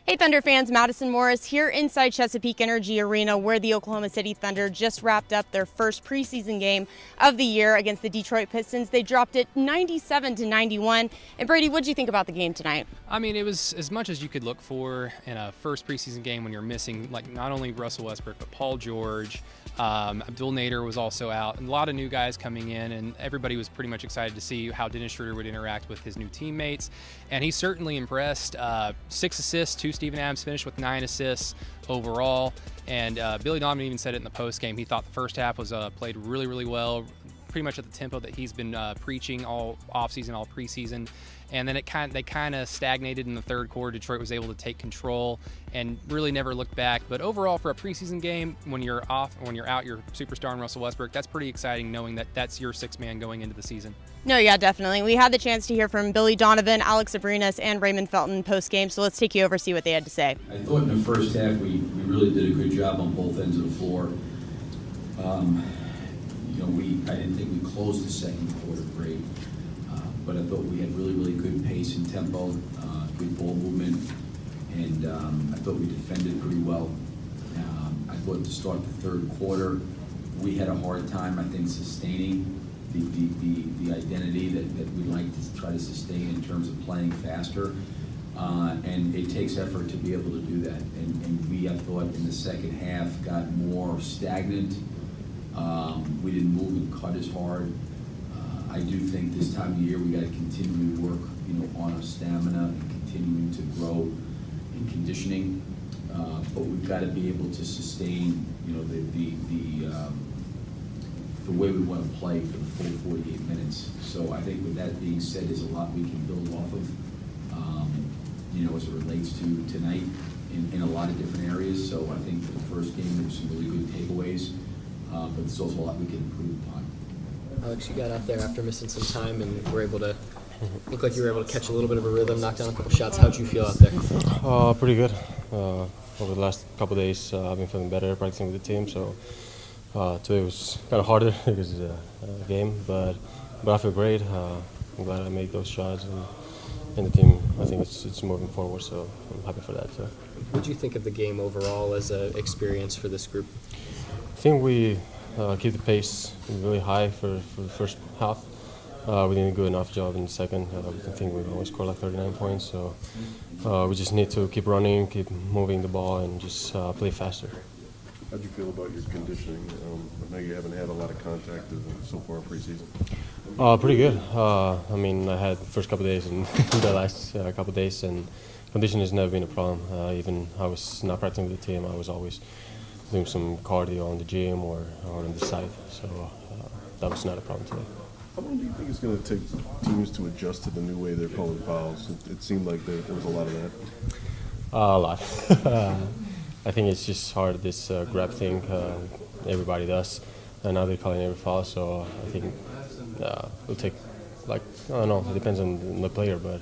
Hey Thunder fans, Madison Morris here inside Chesapeake Energy Arena where the Oklahoma City Thunder just wrapped up their first preseason game of the year against the Detroit Pistons. They dropped it 97-91. And Brady, what did you think about the game tonight? I mean, it was as much as you could look for in a first preseason game when you're missing like not only Russell Westbrook but Paul George. Abdul Nader was also out, and a lot of new guys coming in, and everybody was pretty much excited to see how Dennis Schroeder would interact with his new teammates, and he certainly impressed. 6 assists, 2 Steven Adams finished with 9 assists overall, and Billy Donovan even said it in the postgame. He thought the first half was played really, really well, pretty much at the tempo that he's been preaching all offseason, all preseason. And then they kind of stagnated in the third quarter. Detroit was able to take control and really never looked back. But overall, for a preseason game, when you're out your superstar in Russell Westbrook, that's pretty exciting knowing that that's your sixth man going into the season. No, yeah, definitely. We had the chance to hear from Billy Donovan, Alex Abrinas, and Raymond Felton post-game, so let's take you over see what they had to say. I thought in the first half we really did a good job on both ends of the floor. I didn't think we closed the second quarter great, but I thought we had really, really good pace and tempo, good ball movement, and I thought we defended pretty well. I thought to start the third quarter, we had a hard time, I think, sustaining the identity that we like to try to sustain in terms of playing faster. And it takes effort to be able to do that. And we, I thought, in the second half got more stagnant. We didn't move and cut as hard. I do think this time of year we got to continue to work, on our stamina and continuing to grow in conditioning. But we've got to be able to sustain, the way we want to play for the full 48 minutes. So I think with that being said, there's a lot we can build off of, as it relates to tonight in a lot of different areas. So I think for the first game, there were some really good takeaways, but there's also a lot we can improve upon. Alex, you got out there after missing some time and were able to look like you were able to catch a little bit of a rhythm, knock down a couple shots. How'd you feel out there? Pretty good. Over the last couple of days, I've been feeling better practicing with the team. So today was kind of harder because it's a game, but I feel great. I'm glad I made those shots, and the team, I think it's moving forward. So I'm happy for that. What do you think of the game overall as an experience for this group? I think we keep the pace really high for the first half. We didn't do a good enough job in the second. I think we only scored like 39 points. So we just need to keep running, keep moving the ball, and just play faster. How'd you feel about your conditioning? I know you haven't had a lot of contact so far in preseason. Pretty good. I mean, I had the first couple of days and the last couple of days, and conditioning has never been a problem. Even I was not practicing with the team, I was always doing some cardio on the gym or on the side. So that was not a problem today. How long do you think it's going to take teams to adjust to the new way they're calling fouls? It seemed like there was a lot of that. A lot. I think it's just hard, this grab thing everybody does, and now they're calling every foul, so I think it'll take, I don't know, it depends on the player, but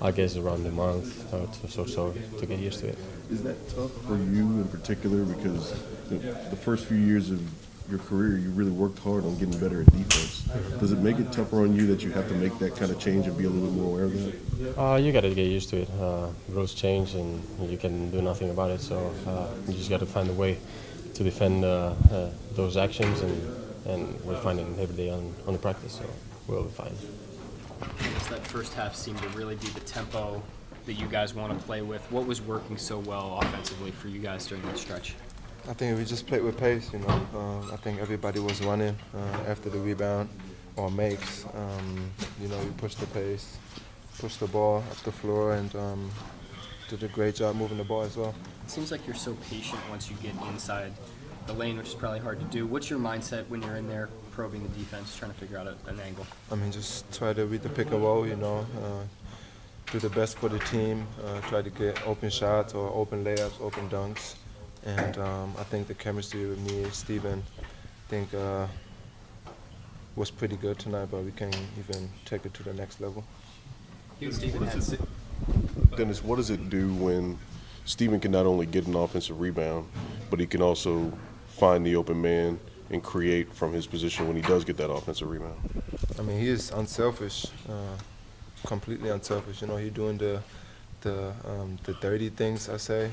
I guess around a month or so to get used to it. Is that tough for you in particular? Because the first few years of your career, you really worked hard on getting better at defense. Does it make it tougher on you that you have to make that kind of change and be a little bit more aware of that? You got to get used to it. Rules change, and you can do nothing about it. So you just got to find a way to defend those actions, and we're finding every day on the practice. So we'll be fine. I guess that first half seemed to really be the tempo that you guys want to play with. What was working so well offensively for you guys during that stretch? I think we just played with pace, I think everybody was running after the rebound or makes. We pushed the pace, pushed the ball up the floor, and did a great job moving the ball as well. It seems like you're so patient once you get inside the lane, which is probably hard to do. What's your mindset when you're in there probing the defense, trying to figure out an angle? I mean, just try to read the pick and roll, do the best for the team, try to get open shots or open layups, open dunks. And I think the chemistry with me and Steven, was pretty good tonight, but we can even take it to the next level. Dennis, what does it do when Steven can not only get an offensive rebound, but he can also find the open man and create from his position when he does get that offensive rebound? I mean, he is unselfish, completely unselfish. He's doing the the dirty things, I say.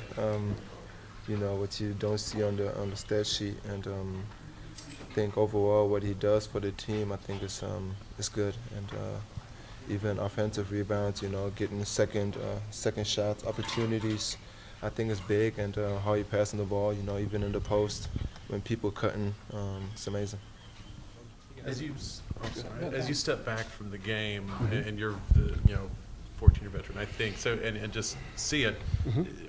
You know, what you don't see on the stat sheet, and I think overall what he does for the team, I think is good. And even offensive rebounds, you know, getting second shots, opportunities, I think is big. And how he passing the ball, you know, even in the post when people cutting, it's amazing. As you step back from the game, and you're you know, 14-year veteran, I think so, and just see it.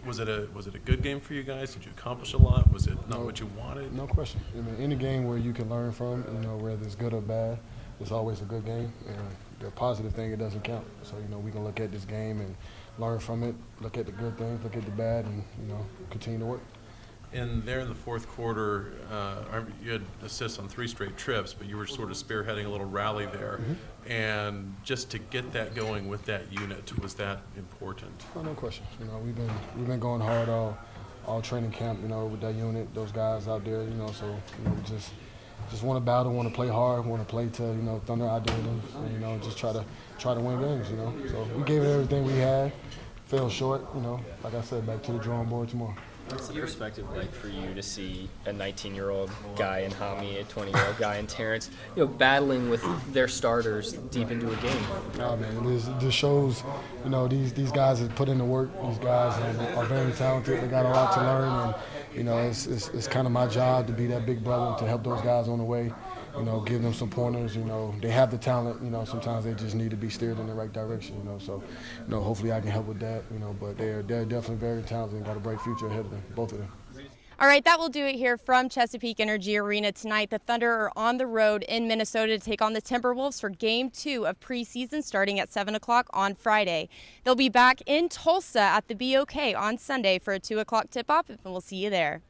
Was it a good game for you guys? Did you accomplish a lot? Was it not what you wanted? No question. I mean, any game where you can learn from, you know, whether it's good or bad, it's always a good game. And the positive thing, it doesn't count. So, you know, we can look at this game and learn from it, look at the good things, look at the bad, and, you know, continue to work. And there in the fourth quarter, you had assists on 3 straight trips, but you were sort of spearheading a little rally there. And just to get that going with that unit, was that important? Oh, no question. You know, we've been going hard all training camp, you know, with that unit, those guys out there, you know, so, you know, we just want to battle, want to play hard, want to play to, you know, Thunder ideally, and, you know, just try to win games, you know. So we gave it everything we had, fell short, you know, like I said, back to the drawing board tomorrow. What's the perspective like for you to see a 19-year-old guy in Hami, a 20-year-old guy in Terrence, you know, battling with their starters deep into a game? Oh man, this shows, you know, these guys have put in the work. These guys are very talented. They got a lot to learn, and you know, it's kind of my job to be that big brother to help those guys on the way. You know, give them some pointers. You know, they have the talent. You know, sometimes they just need to be steered in the right direction. You know, so, you know, hopefully I can help with that. You know, but they're definitely very talented and got a bright future ahead of them, both of them. All right, that will do it here from Chesapeake Energy Arena tonight. The Thunder are on the road in Minnesota to take on the Timberwolves for Game 2 of preseason starting at 7 o'clock on Friday. They'll be back in Tulsa at the BOK on Sunday for a 2 o'clock tip-off, and we'll see you there.